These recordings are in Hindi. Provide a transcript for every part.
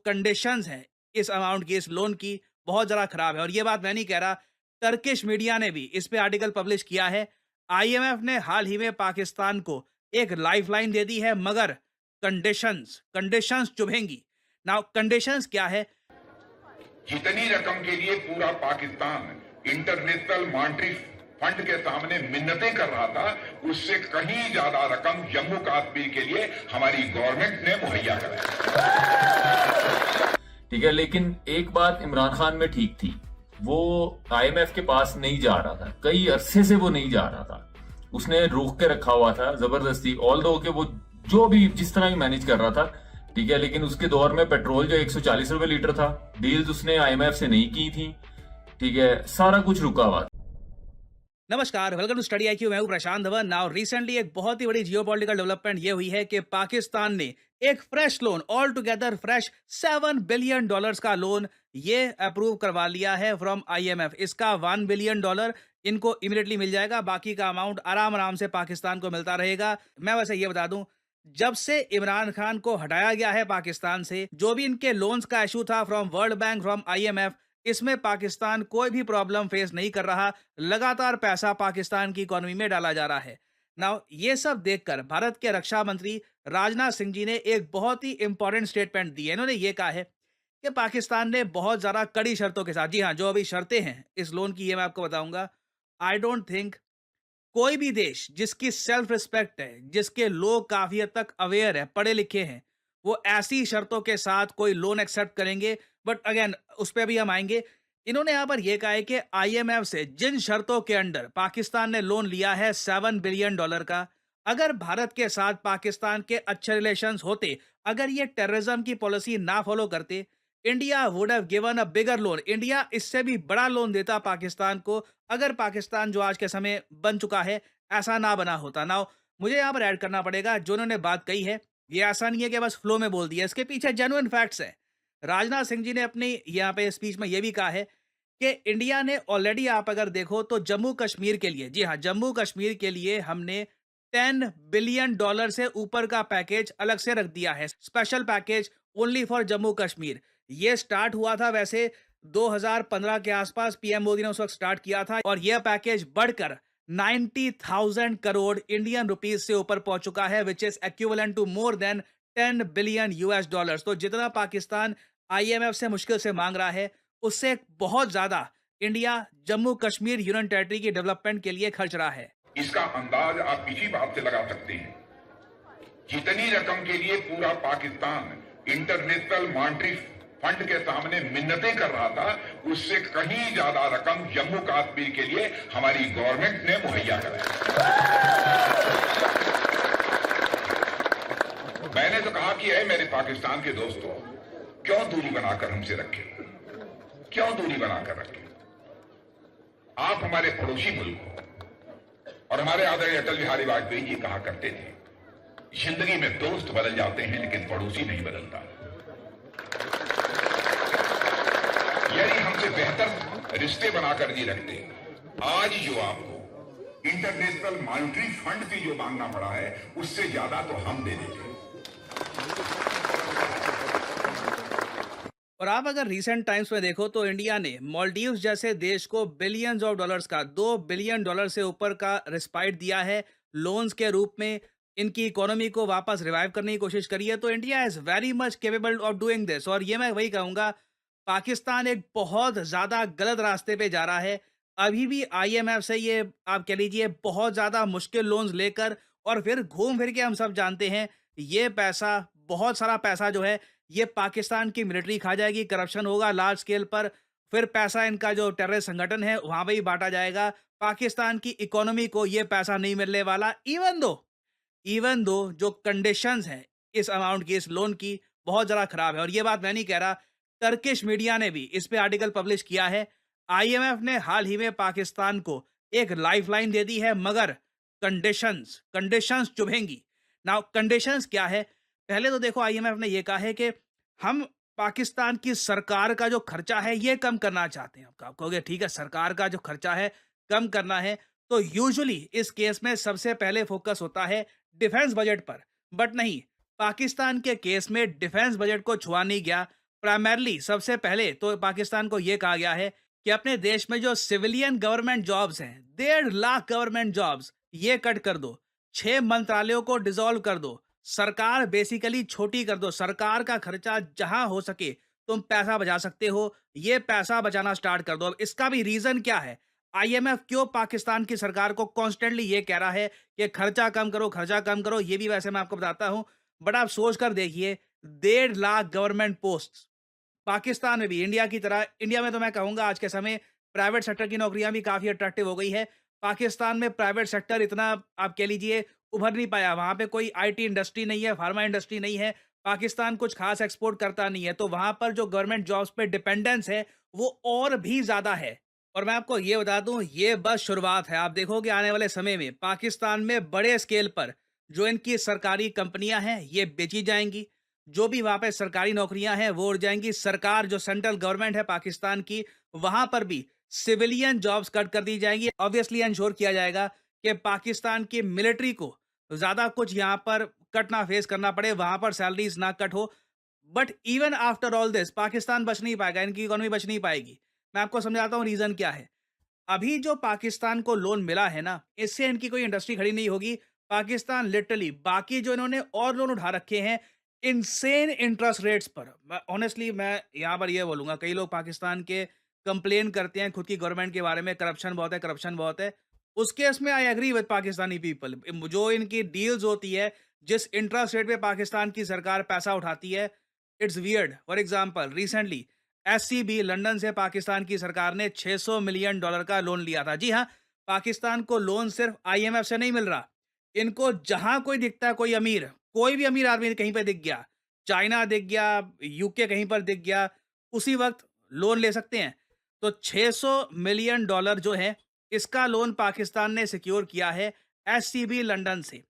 कंडीशंस हैं इस अमाउंट की, इस लोन की, बहुत ज़्यादा खराब है। और ये बात मैं नहीं कह रहा, टर्किश मीडिया ने भी इस पे आर्टिकल पब्लिश किया है। आईएमएफ ने हाल ही में पाकिस्तान को एक लाइफलाइन दे दी है, मगर कंडीशंस कंडीशंस चुभेंगी। नाउ कंडीशंस क्या है? जितनी रकम के लिए पूरा पाकिस्तान इंटरनेशनल मॉनेटरी फंड के सामने मिन्नतें कर रहा था, उससे कहीं ज्यादा रकम जम्मू कश्मीर के लिए हमारी गवर्नमेंट ने मुहैया कराई। ठीक है, लेकिन एक बात इमरान खान में ठीक थी, वो आईएमएफ के पास नहीं जा रहा था, कई अरसे से वो नहीं जा रहा था। उसने रोक के रखा हुआ था जबरदस्ती, ऑल दो के वो जो भी जिस तरह भी मैनेज कर रहा था। ठीक है, लेकिन उसके दौर में पेट्रोल जो 140 रुपए लीटर था, डील्स उसने आईएमएफ से नहीं की थी। ठीक है, सारा कुछ रुका हुआ था। नमस्कार, वेलकम टू स्टडी आईक्यू। मैं हूं प्रशांत धवन। नाउ रिसेंटली एक बहुत ही बड़ी जियोपॉलिटिकल डेवलपमेंट ये हुई है कि पाकिस्तान ने एक fresh loan, all together fresh $7 billion का लोन ये अप्रूव करवा लिया है फ्रॉम आईएमएफ। इसका $1 बिलियन इनको इमीडिएटली मिल जाएगा, बाकी का अमाउंट आराम आराम से पाकिस्तान को मिलता रहेगा। मैं वैसे ये बता दूं, जब से इमरान खान को हटाया गया है पाकिस्तान से, जो भी इनके लोन्स का इशू था from world bank, from IMF, इसमें पाकिस्तान कोई भी प्रॉब्लम फेस नहीं कर रहा। लगातार पैसा पाकिस्तान की इकोनॉमी में डाला जा रहा है। नाउ ये सब देखकर भारत के रक्षा मंत्री राजनाथ सिंह जी ने एक बहुत ही इंपॉर्टेंट स्टेटमेंट दी है। इन्होंने ये कहा है कि पाकिस्तान ने बहुत ज्यादा कड़ी शर्तों के साथ, जी हाँ, जो अभी शर्तें हैं इस लोन की, ये मैं आपको बताऊंगा। आई डोंट थिंक कोई भी देश जिसकी सेल्फ रिस्पेक्ट है, जिसके लोग काफी हद तक अवेयर है, पढ़े लिखे हैं, वो ऐसी शर्तों के साथ कोई लोन एक्सेप्ट करेंगे। बट अगेन उस पर भी हम आएंगे। इन्होंने यहां पर यह कहा है कि आईएमएफ से जिन शर्तों के अंडर पाकिस्तान ने लोन लिया है $7 बिलियन का, अगर भारत के साथ पाकिस्तान के अच्छे रिलेशंस होते, अगर ये टेररिज्म की पॉलिसी ना फॉलो करते, India would have given a bigger loan. India इससे भी बड़ा लोन देता पाकिस्तान को, अगर पाकिस्तान जो आज के समय बन चुका है ऐसा ना बना होता। नाउ मुझे यहाँ पर ऐड करना पड़ेगा, जो उन्होंने बात कही है ये ऐसा नहीं है कि बस फ्लो में बोल दिया, इसके पीछे जेन्युइन फैक्ट्स है। राजनाथ सिंह जी ने अपनी यहाँ पे स्पीच में ये भी कहा है कि इंडिया ने ऑलरेडी, आप अगर देखो तो जम्मू कश्मीर के लिए, जी हाँ, जम्मू कश्मीर के लिए हमने $10 बिलियन से ऊपर का पैकेज अलग से रख दिया है, special package only for Jammu Kashmir. ये स्टार्ट हुआ था वैसे 2015 के आसपास, पीएम मोदी ने उस वक्त स्टार्ट किया था, और यह पैकेज बढ़कर 90,000 करोड़ इंडियन रुपीस से ऊपर पहुंच चुका है, which is equivalent to more than 10 billion US dollars. तो जितना पाकिस्तान आईएमएफ से मुश्किल से मांग रहा है, उससे बहुत ज्यादा India Jammu Kashmir union territory की डेवलपमेंट के लिए खर्च रहा है। इसका अंदाज आप इसी बात से लगा सकते हैं, जितनी रकम के लिए पूरा पाकिस्तान इंटरनेशनल मॉनेटरी फंड के सामने मिन्नतें कर रहा था, उससे कहीं ज्यादा रकम जम्मू कश्मीर के लिए हमारी गवर्नमेंट ने मुहैया कराई। मैंने तो कहा कि मेरे पाकिस्तान के दोस्तों, क्यों दूरी बनाकर हमसे रखे, क्यों दूरी बनाकर रखे। आप हमारे पड़ोसी मुल्क हो, और हमारे आदरणीय अटल बिहारी वाजपेयी जी कहा करते थे, जिंदगी में दोस्त बदल जाते हैं लेकिन पड़ोसी नहीं बदलता। यदि हमसे बेहतर रिश्ते बनाकर नहीं रखते, आज जो आपको इंटरनेशनल मॉनेटरी फंड से जो मांगना पड़ा है, उससे ज्यादा तो हम दे देते। और आप अगर रीसेंट टाइम्स में देखो तो इंडिया ने मालदीव्स जैसे देश को बिलियंस ऑफ डॉलर्स का, $2 बिलियन से ऊपर का रिस्पाइट दिया है लोन्स के रूप में। इनकी इकोनॉमी को वापस रिवाइव करने की कोशिश करी है। तो India is very much capable of doing this. और ये मैं वही कहूंगा, पाकिस्तान एक बहुत ज्यादा गलत रास्ते पे जा रहा है। अभी भी आईएमएफ से ये आप कह लीजिए बहुत ज्यादा मुश्किल लोन्स लेकर, और फिर घूम फिर के हम सब जानते हैं ये पैसा, बहुत सारा पैसा जो है, ये पाकिस्तान की मिलिट्री खा जाएगी, करप्शन होगा लार्ज स्केल पर, फिर पैसा इनका जो टेररिस्ट संगठन है वहां पे ही बांटा जाएगा। पाकिस्तान की इकोनॉमी को ये पैसा नहीं मिलने वाला। इवन दो जो कंडीशंस हैं इस अमाउंट की, इस लोन की, बहुत ज़्यादा खराब है। और ये बात मैं नहीं कह रहा, टर्किश मीडिया ने भी इस पे आर्टिकल पब्लिश किया है। आईएमएफ ने हाल ही में पाकिस्तान को एक लाइफलाइन दे दी है, मगर कंडीशंस कंडीशंस चुभेंगी। नाउ कंडीशंस क्या है? पहले तो देखो, आईएमएफ ने यह कहा है कि हम पाकिस्तान की सरकार का जो खर्चा है ये कम करना चाहते हैं। आप कहोगे ठीक है, सरकार का जो खर्चा है कम करना है, तो यूजुअली इस केस में सबसे पहले फोकस होता है डिफेंस बजट पर। बट नहीं, पाकिस्तान के केस में डिफेंस बजट को छुआ नहीं गया। प्राइमरली सबसे पहले तो पाकिस्तान को ये कहा गया है कि अपने देश में जो सिविलियन गवर्नमेंट जॉब्स हैं, 1.5 लाख गवर्नमेंट जॉब्स, ये कट कर दो। 6 मंत्रालयों को डिसॉल्व कर दो। सरकार बेसिकली छोटी कर दो। सरकार का खर्चा जहां हो सके तुम पैसा बचा सकते हो, ये पैसा बचाना स्टार्ट कर दो। अब इसका भी रीजन क्या है? आईएमएफ क्यों पाकिस्तान की सरकार को कॉन्स्टेंटली ये कह रहा है कि खर्चा कम करो, खर्चा कम करो? ये भी वैसे मैं आपको बताता हूं, बट आप सोच कर देखिए, 1.5 लाख गवर्नमेंट पोस्ट पाकिस्तान में भी, इंडिया की तरह, इंडिया में तो मैं कहूंगा आज के समय प्राइवेट सेक्टर की नौकरियां भी काफी अट्रैक्टिव हो गई है। पाकिस्तान में प्राइवेट सेक्टर इतना, आप कह लीजिए, उभर नहीं पाया। वहां पे कोई आईटी इंडस्ट्री नहीं है, फार्मा इंडस्ट्री नहीं है। पाकिस्तान कुछ खास एक्सपोर्ट करता नहीं है, तो वहां पर जो गवर्नमेंट जॉब्स पे डिपेंडेंस है वो और भी ज्यादा है। और मैं आपको ये बता दूं, ये बस शुरुआत है। आप देखोगे आने वाले समय में पाकिस्तान में बड़े स्केल पर जो इनकी सरकारी कंपनियां हैं ये बेची जाएंगी। जो भी वहां पे सरकारी नौकरियां हैं वो उड़ जाएंगी। सरकार, जो सेंट्रल गवर्नमेंट है पाकिस्तान की, वहां पर भी सिविलियन जॉब्स कट कर दी जाएंगी। ऑब्वियसली इंश्योर किया जाएगा कि पाकिस्तान की मिलिट्री को ज्यादा कुछ यहाँ पर कट ना फेस करना पड़े, वहां पर सैलरीज ना कट हो। But even after all this Pakistan बच नहीं पाएगा, इनकी इकोनॉमी बच नहीं पाएगी। मैं आपको समझाता हूँ रीजन क्या है। अभी जो पाकिस्तान को लोन मिला है ना, इससे इनकी कोई इंडस्ट्री खड़ी नहीं होगी। पाकिस्तान लिटरली बाकी जो इन्होंने और लोन उठा रखे हैं इनसेन इंटरेस्ट रेट्स पर, ऑनेस्टली मैं यहाँ पर ये बोलूंगा, कई लोग पाकिस्तान के कंप्लेन करते हैं खुद की गवर्नमेंट के बारे में, करप्शन बहुत है, करप्शन बहुत है। उस केस में I agree with Pakistani people. जो इनकी डील्स होती है, जिस इंटरेस्ट रेट पे पाकिस्तान की सरकार पैसा उठाती है, it's weird. For example, recently SCB London से पाकिस्तान की सरकार ने $600 मिलियन का लोन लिया था। जी हाँ, पाकिस्तान को लोन सिर्फ आईएमएफ से नहीं मिल रहा। इनको जहां कोई दिखता है, कोई अमीर, कोई भी अमीर आदमी कहीं पे दिख गया, चाइना दिख गया, यूके कहीं पर दिख गया, उसी वक्त लोन ले सकते हैं। तो $600 मिलियन जो है, इसका लोन पाकिस्तान ने सिक्योर किया है एससीबी लंदन से।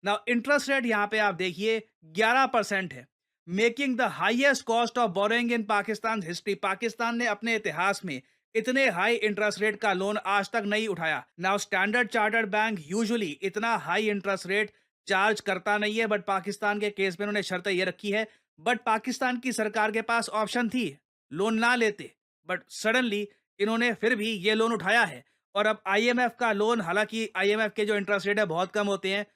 नाउ इंटरेस्ट रेट यहाँ पे आप देखिए 11% है, making the highest cost of borrowing in Pakistan history. Pakistan ने अपने इतिहास में इतने हाई इंटरेस्ट रेट का लोन आज तक नहीं उठाया। Now standard chartered bank usually इतना हाई इंटरेस्ट रेट चार्ज करता नहीं है, बट पाकिस्तान के केस में उन्होंने शर्त ये रखी है। बट पाकिस्तान की सरकार के पास ऑप्शन थी लोन ना लेते, बट सडनली इन्होंने फिर भी ये लोन उठाया है। और अब आईएमएफ का लोन, हालांकि आईएमएफ के जो इंटरेस्ट रेट है बहुत कम होते हैं,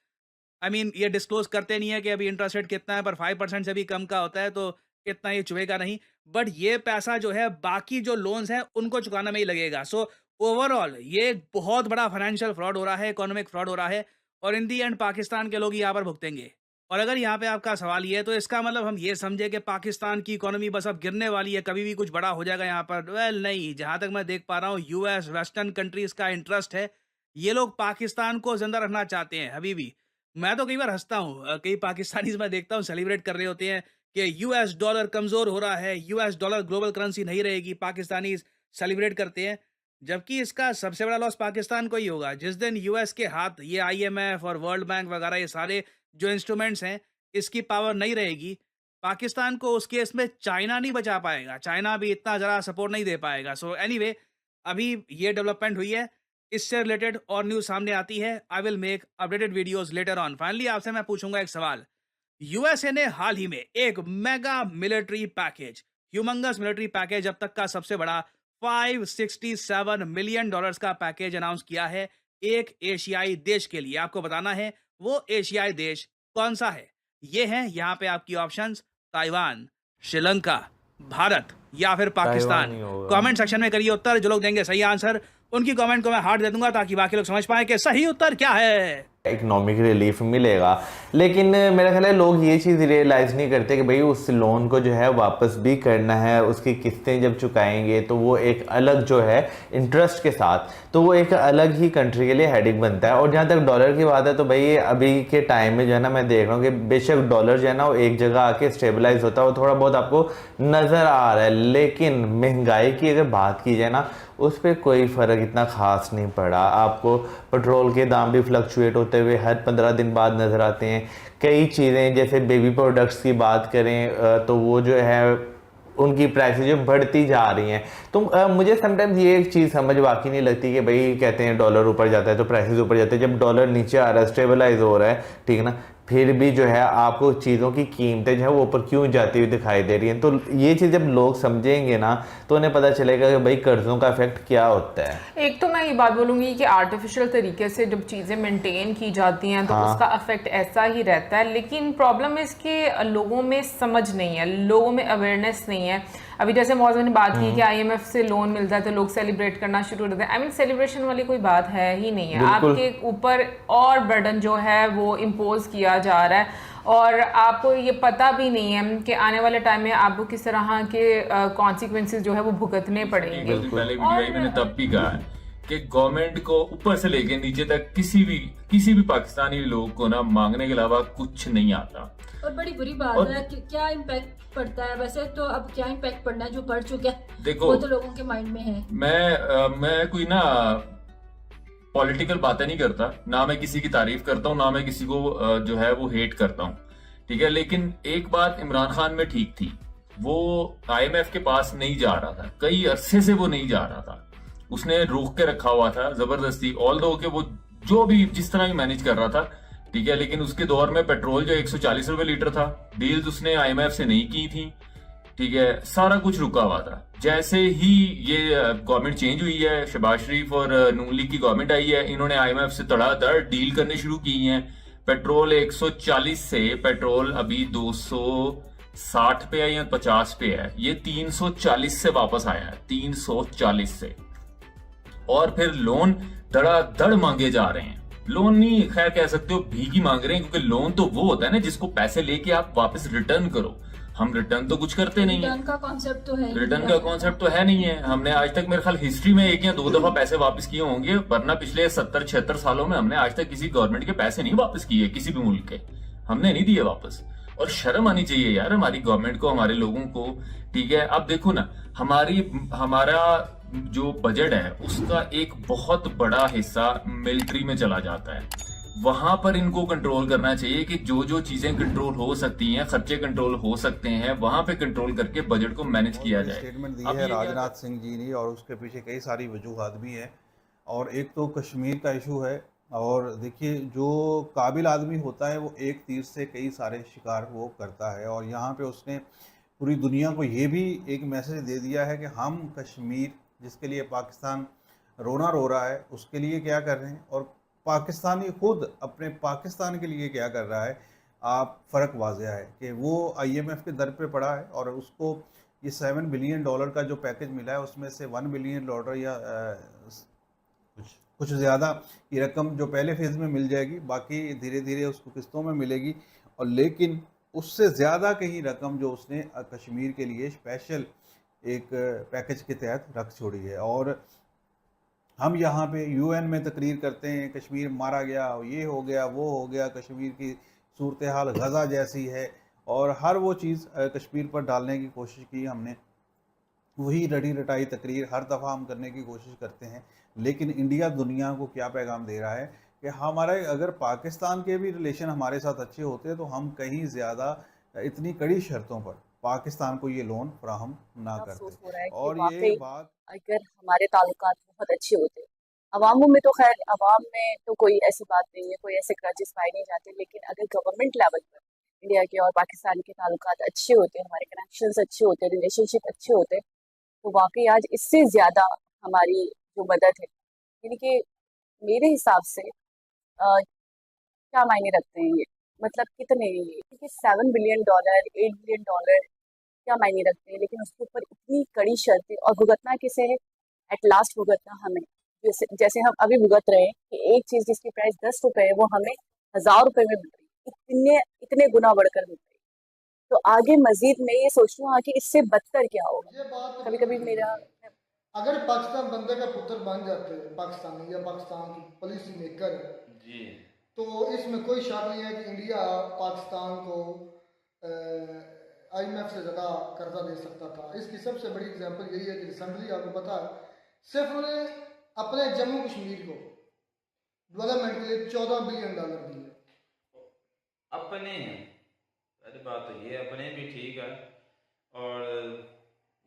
आई मीन ये डिस्क्लोज करते नहीं है कि अभी इंटरेस्ट रेट कितना है, पर 5% से भी कम का होता है, तो इतना ये चुभेगा नहीं। बट ये पैसा जो है बाकी जो लोन्स हैं उनको चुकाने में ही लगेगा। सो ओवरऑल ये एक बहुत बड़ा फाइनेंशियल फ्रॉड हो रहा है, इकोनॉमिक फ्रॉड हो रहा है, और इन दी एंड पाकिस्तान के लोग यहाँ पर भुगतेंगे। और अगर यहाँ पे आपका सवाल ये है, तो इसका मतलब हम ये समझे कि पाकिस्तान की इकोनॉमी बस अब गिरने वाली है, कभी भी कुछ बड़ा हो जाएगा यहाँ पर? वेल नहीं, जहाँ तक मैं देख पा रहा हूँ यूएस, वेस्टर्न कंट्रीज का इंटरेस्ट है, ये लोग पाकिस्तान को जिंदा रखना चाहते हैं अभी भी। मैं तो कई बार हंसता हूँ, कई पाकिस्तानीज मैं देखता हूँ सेलिब्रेट कर रहे होते हैं कि यूएस डॉलर कमजोर हो रहा है, यूएस डॉलर ग्लोबल करेंसी नहीं रहेगी, पाकिस्तानीज सेलिब्रेट करते हैं। जबकि इसका सबसे बड़ा लॉस पाकिस्तान को ही होगा जिस दिन यूएस के हाथ ये आईएमएफ और वर्ल्ड बैंक वगैरह ये सारे जो इंस्ट्रूमेंट्स हैं, इसकी पावर नहीं रहेगी। पाकिस्तान को उस केस में चाइना नहीं बचा पाएगा, चाइना भी इतना ज़रा सपोर्ट नहीं दे पाएगा। सो एनीवे, अभी ये डेवलपमेंट हुई है, इससे रिलेटेड और न्यूज़ सामने आती है। I will make updated videos later on. Finally आपसे मैं पूछूंगा एक सवाल। यूएसए ने हाल ही में एक mega military package, humongous military package, अब तक का सबसे बड़ा $567 मिलियन का पैकेज अनाउंस किया है एक एशियाई देश के लिए। आपको बताना है वो एशियाई देश कौन सा है। ये हैं यहाँ पे आपकी ऑप्शंस: ताइवान, श्रीलंका, भारत या फिर पाकिस्तान। कमेंट सेक्शन में करिए उत्तर। जो लोग देंगे सही आंसर, उनकी कमेंट को मैं हार्ट दे दूंगा ताकि बाकी लोग समझ पाए कि सही उत्तर क्या है। इकोनॉमिक रिलीफ मिलेगा, लेकिन मेरा ख्याल है लोग ये चीज़ रियलाइज़ नहीं करते कि भाई उस लोन को जो है वापस भी करना है, उसकी किस्तें जब चुकाएंगे तो वो एक अलग जो है इंटरेस्ट के साथ, तो वो एक अलग ही कंट्री के लिए हेडिंग बनता है। और जहाँ तक डॉलर की बात है, तो भाई अभी के टाइम में जो है ना, मैं देख रहा हूँ कि बेशक डॉलर जो है ना वो एक जगह आके स्टेबलाइज होता है, वो थोड़ा बहुत आपको नज़र आ रहा है, लेकिन महंगाई की अगर बात की जाए ना, उस पर कोई फ़र्क इतना ख़ास नहीं पड़ा। आपको पेट्रोल के दाम भी फ्लक्चुएट होते हुए हर 15 दिन बाद नज़र आते हैं। कई चीज़ें जैसे बेबी प्रोडक्ट्स की बात करें तो वो जो है उनकी प्राइसेस जो बढ़ती जा रही हैं। तो मुझे समटाइम्स ये एक चीज़ समझ वाकई नहीं लगती कि भाई कहते हैं डॉलर ऊपर जाता है तो प्राइसेस ऊपर जाते हैं। जब डॉलर नीचे आ रहा है, स्टेबलाइज हो रहा है, ठीक है ना, फिर भी जो है आपको चीज़ों की कीमतें जो है वो ऊपर क्यों जाती हुई दिखाई दे रही हैं। तो ये चीज़ जब लोग समझेंगे ना तो उन्हें पता चलेगा कि भाई कर्ज़ों का इफेक्ट क्या होता है। एक तो मैं ये बात बोलूँगी कि आर्टिफिशियल तरीके से जब चीज़ें मेंटेन की जाती हैं तो हाँ। उसका इफेक्ट ऐसा ही रहता है, लेकिन प्रॉब्लम इसके लोगों में समझ नहीं है, लोगों में अवेयरनेस नहीं है। अभी जैसे मौजूद ने बात की कि आईएमएफ से लोन मिलता है तो लोग सेलिब्रेट करना शुरू कर देते हैं। आई मीन सेलिब्रेशन वाली कोई बात है ही नहीं है, बिल्कुल। आपके ऊपर और बर्डन जो है वो इम्पोज किया जा रहा है और आपको ये पता भी नहीं है कि आने वाले टाइम में आपको किस तरह के कॉन्सिक्वेंसेस जो है वो भुगतने पड़ेंगे। पहले वीडियो आई मैंने तब भी कहा है कि गवर्नमेंट को ऊपर से लेके नीचे तक किसी भी पाकिस्तानी लोग को ना मांगने के अलावा कुछ नहीं आता। और बड़ी बुरी बात है कि क्या इम्पैक्ट पड़ता है। वैसे तो अब क्या इम्पैक्ट पड़ना है, जो पड़ चुका है देखो, वो तो लोगों के माइंड में है। मैं कोई ना पॉलिटिकल बातें नहीं करता, ना मैं किसी की तारीफ करता हूँ, ना मैं किसी को जो है वो हेट करता हूँ, ठीक है। लेकिन एक बात इमरान खान में ठीक थी, वो आईएमएफ के पास नहीं जा रहा था, कई अरसे से वो नहीं जा रहा था, उसने रोक के रखा हुआ था जबरदस्ती। ऑल दो के वो जो भी जिस तरह भी मैनेज कर रहा था, ठीक है। लेकिन उसके दौर में पेट्रोल जो 140 रुपए लीटर था, डील्स उसने आईएमएफ से नहीं की थी, ठीक है। सारा कुछ रुका हुआ था। जैसे ही ये गवर्नमेंट चेंज हुई है, शहबाज शरीफ और नून लीग की गवर्नमेंट आई है, इन्होंने आईएमएफ से धड़ाधड़ डील करने शुरू की हैं। पेट्रोल 140 से पेट्रोल अभी 260 पे है या 50 पे है, ये 340 से वापस आया है, 340 से। और फिर लोन धड़ाधड़ मांगे जा रहे हैं। लोन नहीं खैर कह सकते हो, भीगी मांग रहे हैं, क्योंकि लोन तो वो होता है ना जिसको पैसे लेके आप वापस रिटर्न करो। हम रिटर्न तो कुछ करते नहीं है, रिटर्न का कॉन्सेप्ट तो है, रिटर्न का कॉन्सेप्ट तो है नहीं है। हमने आज तक मेरे ख्याल हिस्ट्री में 1 या 2 दफा पैसे वापस किए होंगे, वरना पिछले 70-76 सालों में हमने आज तक किसी गवर्नमेंट के पैसे नहीं वापस किए, किसी भी मुल्क के हमने नहीं दिए वापस। और शर्म आनी चाहिए यार हमारी गवर्नमेंट को, हमारे लोगों को, ठीक है। अब देखो ना, हमारा जो बजट है उसका एक बहुत बड़ा हिस्सा मिलिट्री में चला जाता है। वहां पर इनको कंट्रोल करना चाहिए कि जो जो चीजें कंट्रोल हो सकती हैं, खर्चे कंट्रोल हो सकते हैं, वहां पे कंट्रोल करके बजट को मैनेज किया जाए। स्टेटमेंट दी है राजनाथ सिंह जी ने, और उसके पीछे कई सारी वजूहात भी हैं। और एक तो कश्मीर का इशू है, और देखिए जो काबिल आदमी होता है वो एक तीर से कई सारे शिकार वो करता है। और यहाँ पे उसने पूरी दुनिया को ये भी एक मैसेज दे दिया है कि हम कश्मीर, जिसके लिए पाकिस्तान रोना रो रहा है, उसके लिए क्या कर रहे हैं, और पाकिस्तानी खुद अपने पाकिस्तान के लिए क्या कर रहा है। आप फ़र्क वाज़ेह है कि वो आईएमएफ के दर पे पड़ा है, और उसको ये $7 बिलियन का जो पैकेज मिला है उसमें से $1 बिलियन या कुछ ज़्यादा की रकम जो पहले फेज़ में मिल जाएगी, बाकी धीरे धीरे उसको किस्तों में मिलेगी। और लेकिन उससे ज़्यादा कहीं रकम जो उसने कश्मीर के लिए स्पेशल एक पैकेज के तहत रख छोड़ी है। और हम यहाँ पे यूएन में तकरीर करते हैं, कश्मीर मारा गया, ये हो गया, वो हो गया, कश्मीर की सूरत हाल गज़ा जैसी है, और हर वो चीज़ कश्मीर पर डालने की कोशिश की हमने। वही रटी रटाई तकरीर हर दफ़ा हम करने की कोशिश करते हैं। लेकिन इंडिया दुनिया को क्या पैगाम दे रहा है कि हमारे अगर पाकिस्तान के भी रिलेशन हमारे साथ अच्छे होते तो हम कहीं ज़्यादा इतनी कड़ी शर्तों पर पाकिस्तान को ये लोन फराहम ना करते। और ये बात अगर हमारे ताल्लुकात बहुत अच्छे होते, अवामों में तो खैर, अवाम में तो कोई ऐसी बात नहीं है, कोई ऐसे ग्रजेस पाए नहीं जाते, लेकिन अगर गवर्नमेंट लेवल पर इंडिया के और पाकिस्तान के ताल्लुकात अच्छे होते, हमारे कनेक्शंस अच्छे होते, रिलेशनशिप अच्छे होते, तो वाकई आज इससे ज़्यादा हमारी जो मदद है, यानी कि मेरे हिसाब से क्या मायने रखते हैं ये, मतलब कितने ये, क्योंकि $7 बिलियन, $8 बिलियन क्या मायने रखते हैं, लेकिन उसके ऊपर इतनी कड़ी शर्तें, और भुगतना किसे है, एट लास्ट भुगतना हमें। जैसे हम अभी भुगत रहे हैं कि एक चीज़ जिसकी प्राइस ₹10 है वो हमें ₹1000 में मिल रही है, इतने गुना बढ़कर मिल रही है। तो आगे मजीद मैं ये सोच रही हूँ कि इससे बदतर क्या होगा। कभी कभी मेरा, अगर पाकिस्तान बंदे का पुत्र बन जाते हैं पाकिस्तानी या पाकिस्तान की पॉलिसी मेकर जी, तो इसमें कोई शक नहीं है कि इंडिया पाकिस्तान को आईएमएफ से ज़्यादा कर्जा दे सकता था। इसकी सबसे बड़ी एग्जांपल यही है कि रिसेंटली आपको पता है, सिर्फ उन्होंने अपने जम्मू कश्मीर को डेवलपमेंट के लिए $14 बिलियन दिए। अपने पहली बात तो ये अपने भी ठीक है, और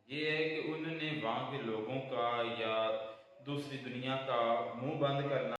ये है कि उन्होंने वहाँ के लोगों का या दूसरी दुनिया का मुंह बंद करना